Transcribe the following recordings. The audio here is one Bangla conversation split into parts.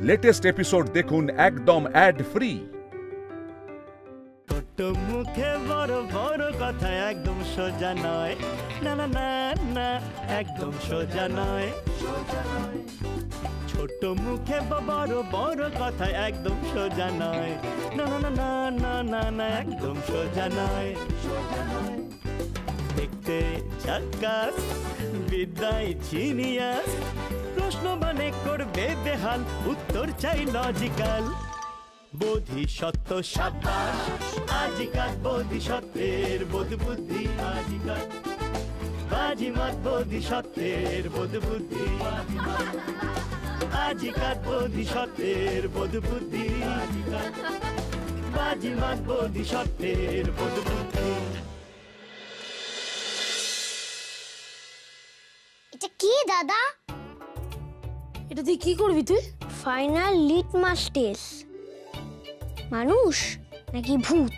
লেটেস্ট এপিসোড দেখুন একদম অ্যাড ফ্রি। ছোট মুখে বড় বড় কথা একদম সোজা নয়, না না না না, একদম সোজা নয়। ছোট মুখে বড় বড় কথা একদম সোজা নয়, না না না না না না, একদম সোজা নয়। দেখতে ঝাক্কাস, বিদ্যায় জিনিয়াস, প্রশ্ন মানে করবে বেহাল, উত্তর চাই লজিক্যাল। বোধিসত্ত্ব সাব্বাস আজিকাল, বোধিসত্ত্বের বোধ বুদ্ধি আজিকাল, বাজিমাত বোধিসত্ত্বের বোধ বুদ্ধি আজিকাল, বোধিসত্ত্বের বোধ বুদ্ধি আজিকাল, বাজিমাত বোধিসত্ত্বের বোধ বুদ্ধি। এটা কি দাদা? এটা তুই কি করবি তুই? Final litmus test. মানুষ নাকি ভূত?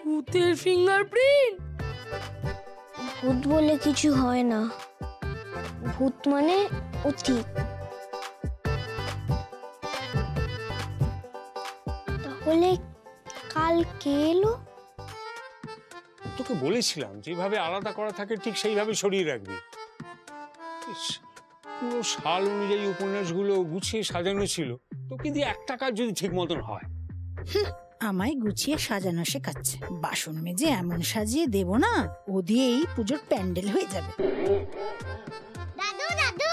ভূতের ফিঙ্গারপ্রিন্ট। ভূত বলে কিছু হয় না, ভূত মানে অতীত। তাহলে কাল কে এলো? তোকে বলেছিলাম যেভাবে আলাদা করা থাকে ঠিক সেইভাবে সরিয়ে রাখবি। পুরো সাল অনুযায়ী উপন্যাসগুলো গুছিয়ে সাজানো ছিল, তোকে দিয়ে একটা কাজ যদি ঠিক মতন হয়। আমায় গুছিয়ে সাজানো শেখাচ্ছে। বাসন মেজে এমন সাজিয়ে দেব না, ও দিয়েই পুজোর প্যান্ডেল হয়ে যাবে। দাদু দাদু,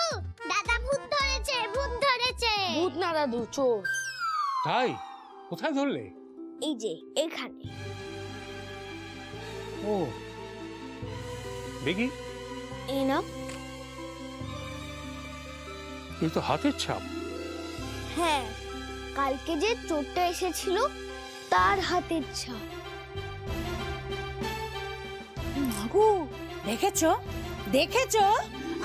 দাদা ভূত ধরেছে, ভূত ধরেছে। ভূত না দাদু, চোর। তাই? কোথায় ধরলে? এই যে এখানে। ও দেখি, এই নাও। এই তো হাতের ছাপ। হ্যাঁ, কালকে যে চোরটা এসেছিল তার হাতের ছাপ। মাগো, দেখেছো দেখেছো?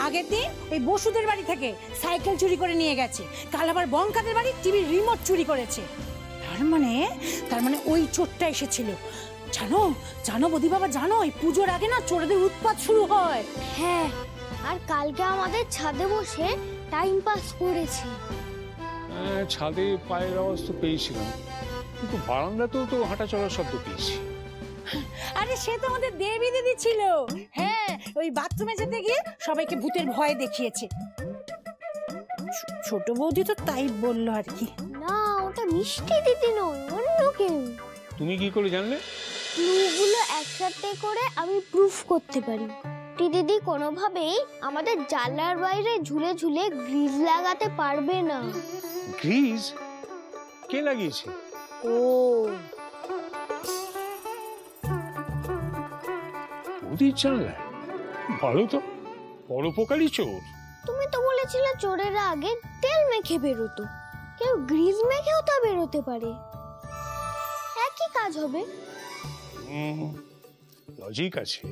আগের দিন ওই বসুদের বাড়ি থেকে সাইকেল চুরি করে নিয়ে গেছে, কাল আবার বঙ্কাদের বাড়ি টিভির রিমোট চুরি করেছে। তার মানে ওই চোরটা এসেছিল। জানো জানো বদি বাবা, জানো এই পুজোর আগে না চোরদের উৎপাত শুরু হয়। হ্যাঁ, আর কালকে আমাদের ছাদে বসে টাইম পাস করেছে। ছাদে পায়ের আওয়াজ তো পেয়েছিলাম, কিন্তু বারান্দাতেও তো হাঁটা চলার শব্দ পেয়েছি। আরে সে তো আমাদের দেবী দিদি ছিল। হ্যাঁ, ওই বাথরুমে যেতে গিয়ে সবাইকে ভূতের ভয় দেখিয়েছে। ছোট বৌদি তো তাই বললো আর কি। না, ওটা মিষ্টি দিদি নয়, অন্য কেউ। তুমি কি করে জানলে? ক্লুগুলো একসাথে করে আমি প্রুফ করতে পারি। দিদি কোনোভাবেই আমাদের জানলার বাইরে ঝুলে ঝুলে গ্রিজ লাগাতে পারবে না। গ্রিজ? কে লাগিয়েছে? ও ওদের জানলায়? ভালো তো, পরোপকারী চোর। তুমি তো বলেছিলে চোরেরা আগে তেল মেখে বেরোতো, কেউ গ্রিজ মেখেও তা বেরোতে পারে। একই কাজ হবে। লজিক আছে,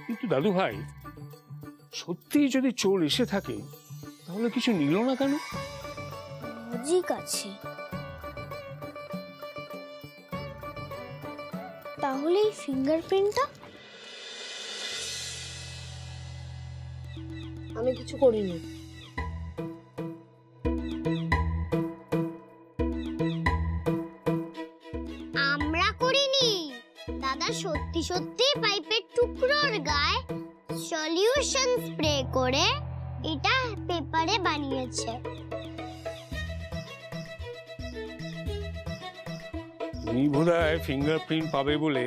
কিন্তু দাদু ভাই সত্যি যদি চোর এসে থাকে তাহলে কিছু নিল না কেন? লজিক আছে, তাহলে এই ফিঙ্গারপ্রিন্টটা? আমি কিছু করিনি। আমরা করিনি। দাদা সত্যি সত্যি পাইপের টুকরোর গায়ে সলিউশন স্প্রে করে এটা পেপারে বানিয়েছে। তুমি বোধহয় ফিঙ্গারপ্রিন্ট পাবে বলে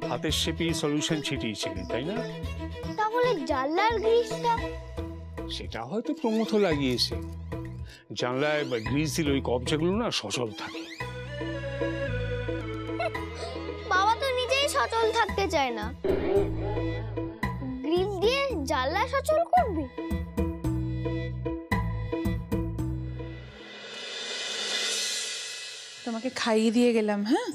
হাতের শেপে সলিউশন ছিটিয়েছিলেন, তাই না? তাহলে জানলার গ্রিসটা? সেটা হয়তো প্রমথ লাগিয়েছে। জানলায় গ্রিজ দিলে ওই কবজাগুলো না সচল থাকে। বাবা তো নিজেই সচল থাকতে চায় না, গ্রিজ দিয়ে জানলা সচল করবে। তোমাকে খাইয়ে দিয়ে গেলাম, হ্যাঁ?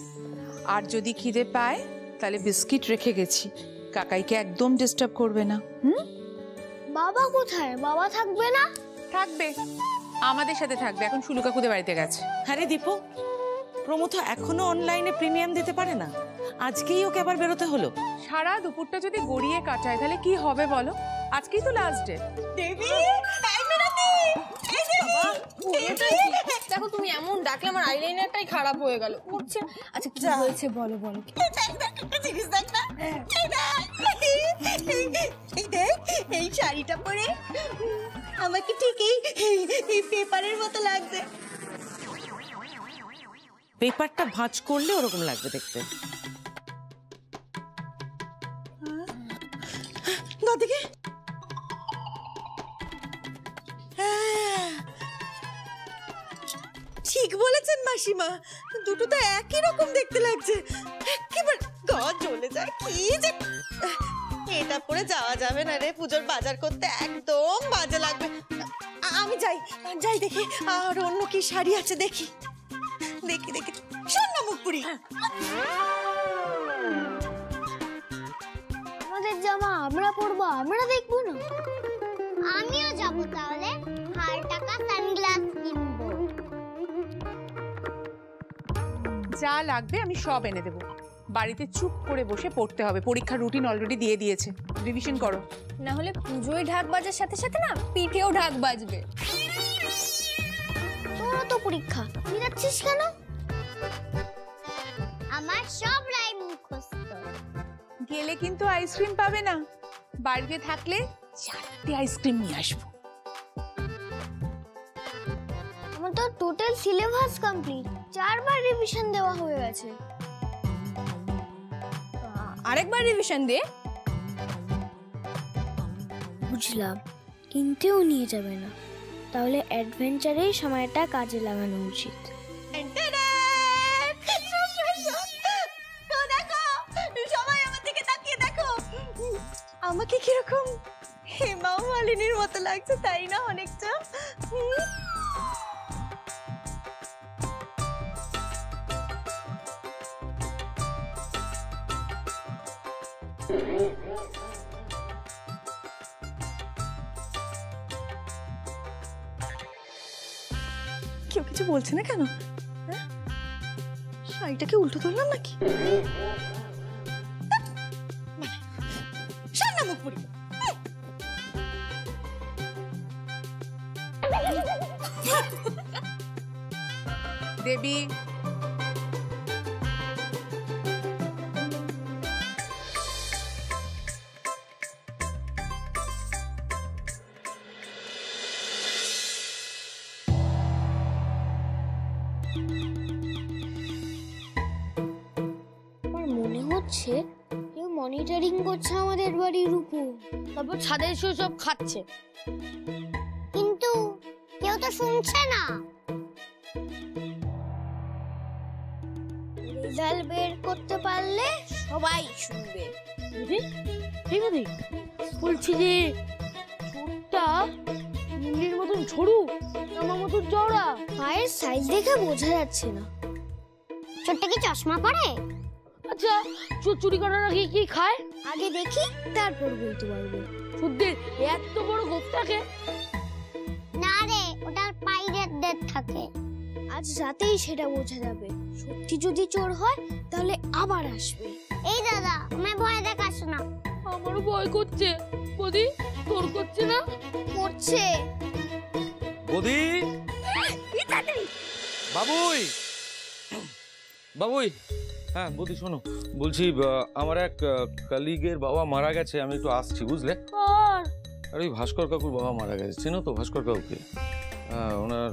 আর যদি খিদে পায় তাহলে বিস্কিট রেখে গেছি, কাকাইকে একদম ডিস্টার্ব করবে না। বাবা কোথায়? বাবা থাকবে না? থাকবে, আমাদের সাথে থাকবে। এখন সুলু কাকুদের বাড়িতে গেছে। আরে দীপু, প্রমথ এখনো অনলাইনে প্রিমিয়াম দিতে পারে না? আজকেই ওকে আবার বেরোতে হলো। সারা দুপুরটা যদি গড়িয়ে কাটায় তাহলে কি হবে বলো? আজকেই তো লাস্ট ডে। দেবী, দেখো তুমি এমন ডাকলে আমার আইলাইনারটাই খারাপ হয়ে গেল। উঠছে। আচ্ছা কি হয়েছে বলো বলো। এই শাড়িটা পরে আমাকে ঠিক এই পেপারের মতো লাগছে। পেপারটা ভাঁজ করলে ওরকম লাগবে দেখতে। দাদিকে ঠিক বলেছেন মাসিমা, দুটো তো একই রকম দেখতে লাগছে, একেবারে গা জ্বলে যায়। কি যে এটা পরে যাওয়া যাবে না রে, পুজোর বাজার করতে একদম বাজে লাগবে। আমি যাই যাই দেখি আর অন্য কি শাড়ি আছে দেখি দেখি দেখি। শোন না মুখপুরি, আমাদের জামা আমরা পরবো, আমরা দেখবো না? আমিও যাবো তাহলে, হার টাকা সানগ্লাস কিনবো। যা লাগবে আমি সব এনে দেবো। বাড়িতে চুপ করে বসে পড়তে হবে, পরীক্ষার রুটিন অলরেডি দিয়ে দিয়েছে, রিভিশন করো। না হলে পুজোয় ঢাক বাজার সাথে সাথে না পিঠেও ঢাক বাজবে। তোরও তো পরীক্ষা, তুই যাচ্ছিস কেন? আমার সব রাইম মুখস্থ। গেলে কিন্তু আইসক্রিম পাবে না, বাড়িতে থাকলে 4টে আইসক্রিম নিয়ে আসবো। আমার তো টোটাল সিলেবাস কমপ্লিট, 4বার রিভিশন দেওয়া হয়ে গেছে। আরেকবার রিভিশন দে। বুঝলাম, কিনতেও নিয়ে যাবে না, তাহলে অ্যাডভেঞ্চারেই সময়টা কাজে লাগানো উচিত। সবাই আমার দিকে তাকিয়ে দেখো, আমাকে কিরকম হেমা মালিনীর মতো লাগছে, তাই না? অনেকটা। কেউ কিছু বলছে না কেন? শাড়িটাকে উল্টো ধরলাম নাকি? দেবী, আমার মনে হচ্ছে কেউ মনিটরিং করছে আমাদের বাড়ির উপর, তারপর ছাদে এসে সব খাচ্ছে। কিন্তু কেউ তো শুনছে না। রেজাল্ট বের করতে পারলে সবাই শুনবে। ঠিক আছে, বলছি যে চোরটা মুন্ডির মতন ঝড়ু, আমার মতন চওড়া। পায়ের সাইজ দেখে বোঝা যাচ্ছে না। ছোট্ট কি চশমা পরে? আচ্ছা চোর চুরি করার আগে কি খায়? আগে দেখি তারপর বলতে পারবো। চোরদের এত বড় গোফ থাকে? না রে, ওটা পাইরেটদের থাকে। আজ রাতেই সেটা বোঝা যাবে। সত্যি যদি চোর হয় তাহলে আবার আসবে। এই দাদা, আমায় ভয় দেখাস না। আমারও ভয় করছে। বদি, তোর করছে না? করছে। বদি, বাবুই, বাবুই। হ্যাঁ বদি শোনো, বলছি আমার এক কলিগের বাবা মারা গেছে, আমি একটু আসছি বুঝলে। আর ওই ভাস্কর কাকুর বাবা মারা গেছে, চেনো তো ভাস্কর কাকুকে? ওনার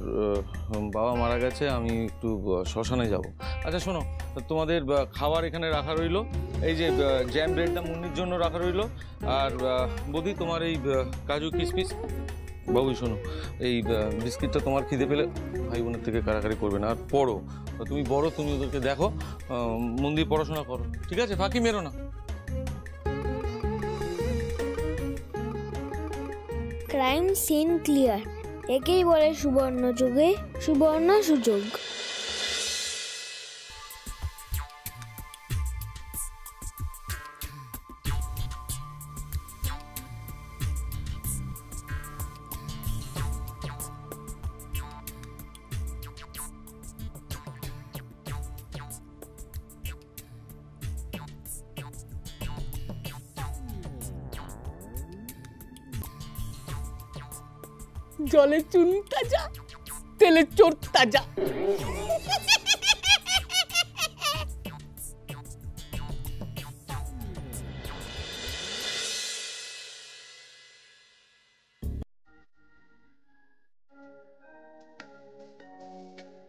বাবা মারা গেছে, আমি একটু শ্মশানে যাব। আচ্ছা শোনো, তোমাদের খাবার এখানে রাখা রইলো, এই যে জ্যাম ব্রেডটা মুন্নির জন্য রাখা রইলো, আর বদি তোমার এই কাজু কিশমিশ বাবুই শোনো, এই বিস্কিটটা তোমার খিদে পেলে ভাই বোনের থেকে কাড়াকাড়ি করবে না। আর পড়ো, তুমি বড়, তুমি ওদেরকে দেখো, মন দিয়ে পড়াশোনা করো, ঠিক আছে? ফাঁকি মেরো না। ক্রাইম সিন ক্লিয়ার, একেই বলে সুবর্ণ যুগে সুবর্ণ সুযোগ। জলে চুন তাজা, তেলে চোর তাজা।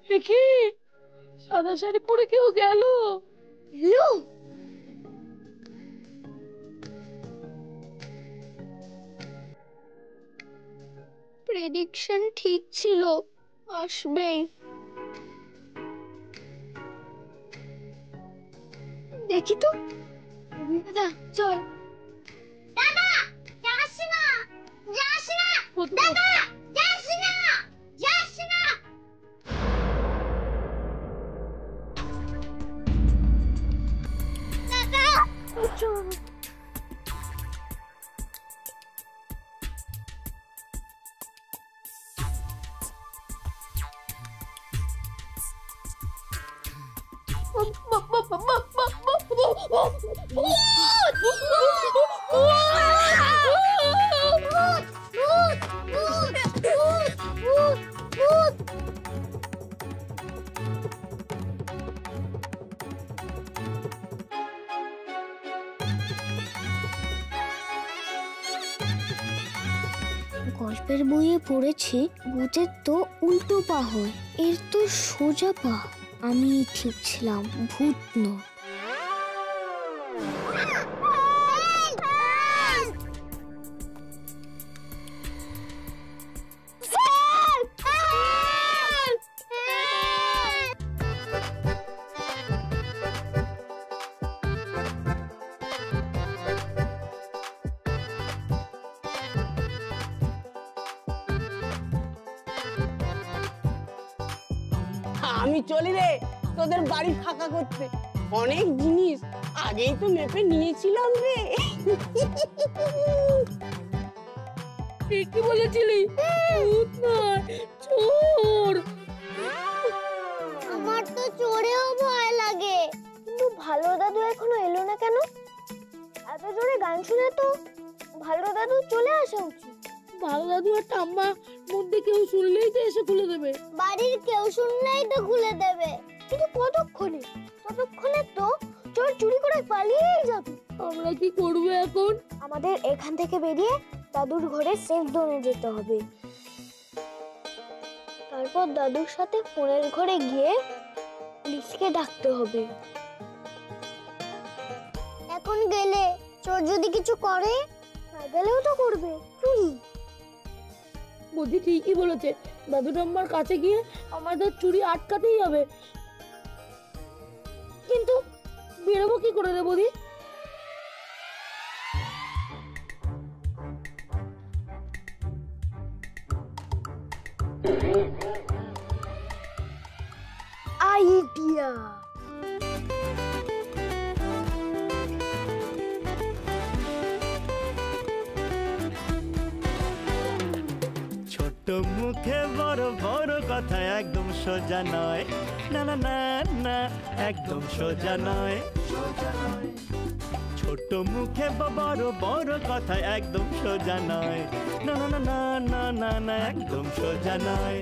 দেখি সাদা শাড়ি পরে কেউ গেল। প্রেডিকশন ঠিক ছিল, আসবেই। দেখি তো দাদা, চল। দাদা যাস না, যাস না দাদা, যাস না, যাস না। দাদা চল। গল্পের বইয়ে পড়েছি ভূতের তো উল্টো পা হয়, এর তো সোজা পা। আমি ঠিক ছিলাম, ভূত নয়। আমি চলি রে তোদের বাড়ি ফাঁকা করতে, অনেক জিনিস আগেই তো মেপে নিয়েছিলাম রে। ঠিকই বলেছিলি, ভূত নয় চোর। আমার তো চোরেও ভয় লাগে, কিন্তু ভালো দাদু এখনো এলো না কেন? এত জোরে গান শুনে তো ভালো দাদু চলে আসা উচিত। ভালো দাদু আর ঠাম্মা মধ্যে কেউ শুনলেই তো এসে খুলে দেবে। বাড়ির কেউ শুনলেই তো খুলে দেবে, কিন্তু কতক্ষণে? ততক্ষণে তো চোর চুরি করে পালিয়েই যাবে। আমরা কি করব এখন? আমাদের এখান থেকে বেরিয়ে দাদুর ঘরে সেফ জোনে যেতে হবে। তারপর দাদুর সাথে ফোনের ঘরে গিয়ে পুলিশকে ডাকতে হবে। এখন গেলে চোর যদি কিছু করে, না গেলেও তো করবে চুরি। বুদ্ধি ঠিকই বলেছে, দাদু ঠাম্মার কাছে গিয়ে আমাদের চুরি আটকাতেই হবে। কিন্তু বেরোবো কি করে রে বৌদি? আইডিয়া। ছোট মুখে বড় বড় কথা একদম সোজা নয়, না না না না, একদম সোজা নয়। ছোট মুখে বড় বড় কথা একদম সোজা নয়, না না না না না না, একদম সোজা নয়।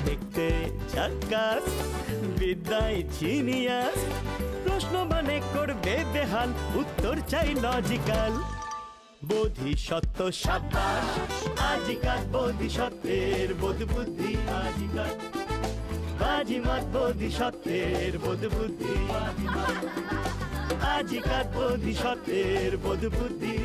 দেখতে ঝাক্কাস, বিদ্যায় জিনিয়াস, প্রশ্ন মানে করবে বেহাল, উত্তর চাই লজিক্যাল। বোধিসত্ত্ব সাব্বাস, আজিকাল বোধিসত্ত্বের বোধ বুদ্ধি, আজিকাল বাজিমাত বোধিসত্ত্বের বোধ বুদ্ধি, আজিকাল বোধিসত্ত্বের বোধ বুদ্ধি।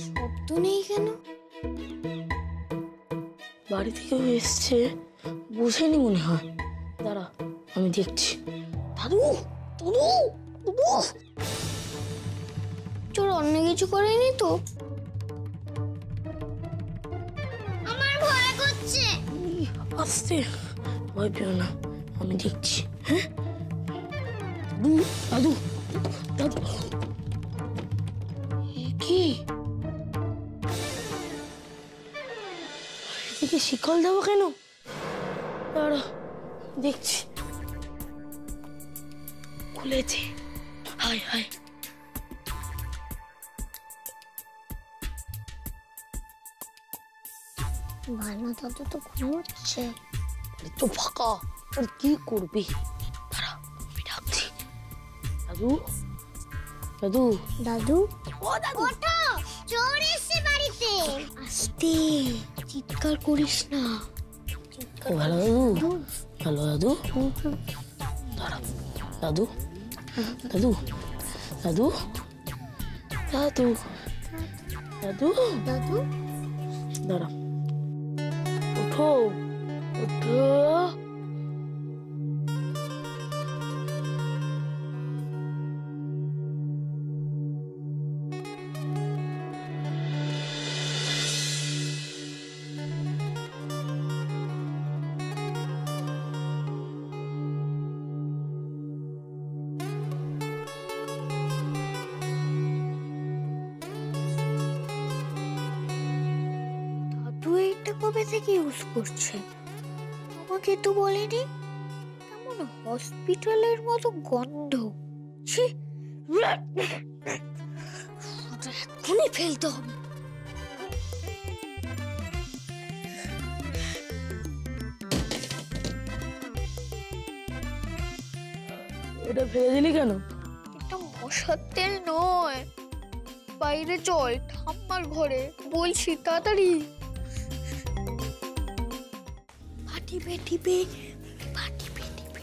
শব্দ নেই কেন? বাড়ি থেকে এসছে, বসেনি মনে হয়। দাঁড়া, আমি দেখছি। দাদু, দাদু, দাদু। চোর অন্য কিছু করেনি তো? আমার ভয় করছে। আস্তে, ভয় পেও না, আমি দেখছি। হ্যাঁ, দাদু, দাদু, কি এদিকে শিকল দেবো কেন? দাঁড়া, দেখছি। খুলেছে। হায় হায়, ভাইনা দাদু তো ঘুমোচ্ছে। তো ফাঁকা, আর কি করবি? দাঁড়া, আমি ডাকছি। দাদু, দাদু, দাদু, ও দাদু, ওঠো, চোর এসেছে বাড়িতে। আস্তে, চিৎকার করিস না। ও ভালো দাদু, ভালো দাদু। দাঁড়া, দাদু, দাদু, দাদু, দাদু, দাদু, দাদু, দাঁড়া, ওঠো, ওঠো। দাদু এইটা কবে থেকে ইউজ করছে? আমাকে তো বলেনি। কেমন হসপিটালের মতো গন্ধ। ছি, এখনই ফেলতে হবে। এটা ফেলে দিলি কেন? এটা মশার তেল নয়। বাইরে চল, ঠাম্মার ঘরে বলছি, তাড়াতাড়ি। টিপে টিপে টিপে টিপে।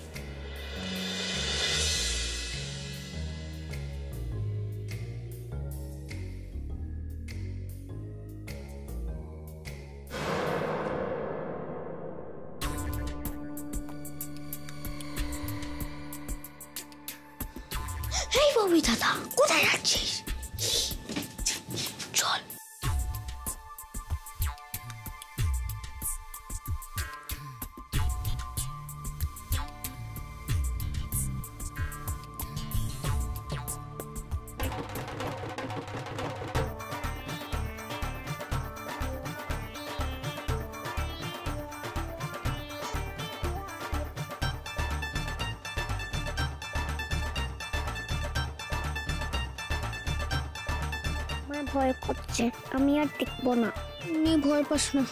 এই ববি দাদা, কোথায় যাচ্ছিস? চল। আমার ভয় করছে, আমি আর দেখবো না। তুমি ভয় পাস না,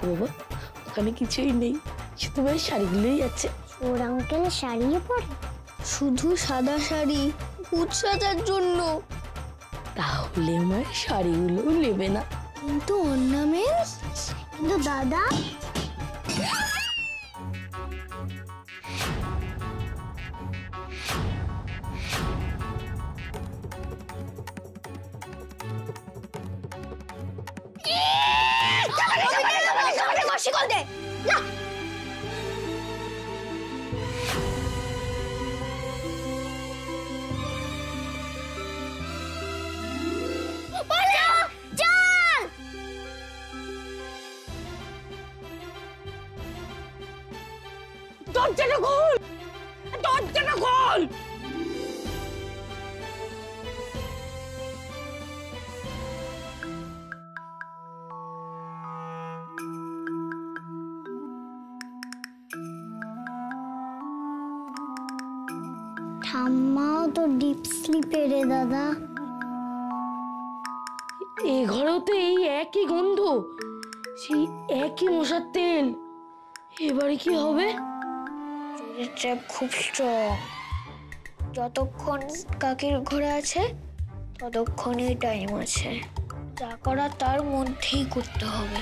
বাবা, ওখানে কিছুই নেই, শুধু ভাই শাড়িগুলোই আছে। ওর আঙ্কেল শাড়িয়ে পরে? শুধু সাদা শাড়ি, ভূত সাজার জন্য। তাহলে আমার শাড়িগুলো নেবে না? কিন্তু অর্নামেন্টস। কিন্তু দাদা, শিকল দে না। দরজাটা খোল, দরজাটা খোল। ঠাম্মাও তো ডিপ স্লিপে রে দাদা। এই ঘরেও তো এই একই গন্ধ, সেই একই মশার তেল। এবারে কি হবে? চোরের ট্র্যাপ খুব স্ট্রং। যতক্ষণ কাকির ঘরে আছে ততক্ষণই টাইম আছে। যা করা তার মধ্যেই করতে হবে।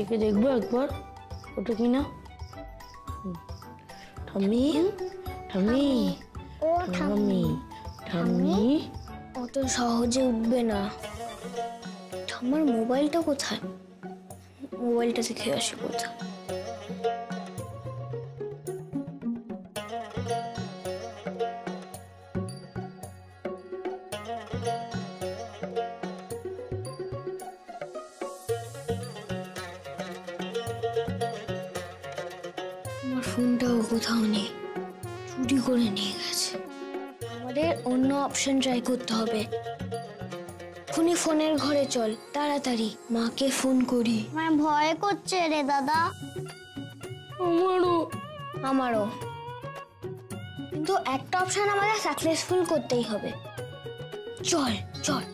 দেখে দেখবো একবার ওটা কিনা। ঠাম্মি ঠাম্মি ও ঠাম্মি ঠাম্মি অত সহজে উঠবে না। আমার মোবাইলটা কোথায়? মোবাইলটা দেখে আসি কোথায়। আমার ফোনটাও কোথাও নেই, চুরি করে নিয়ে গেছে। আমাদের অন্য অপশন ট্রাই করতে হবে। এক্ষুনি ফোনের ঘরে চল, তাড়াতাড়ি মাকে ফোন করি। আমার ভয় করছে রে দাদা। আমারও। কিন্তু একটা অপশন আমাদের সাকসেসফুল করতেই হবে। চল চল।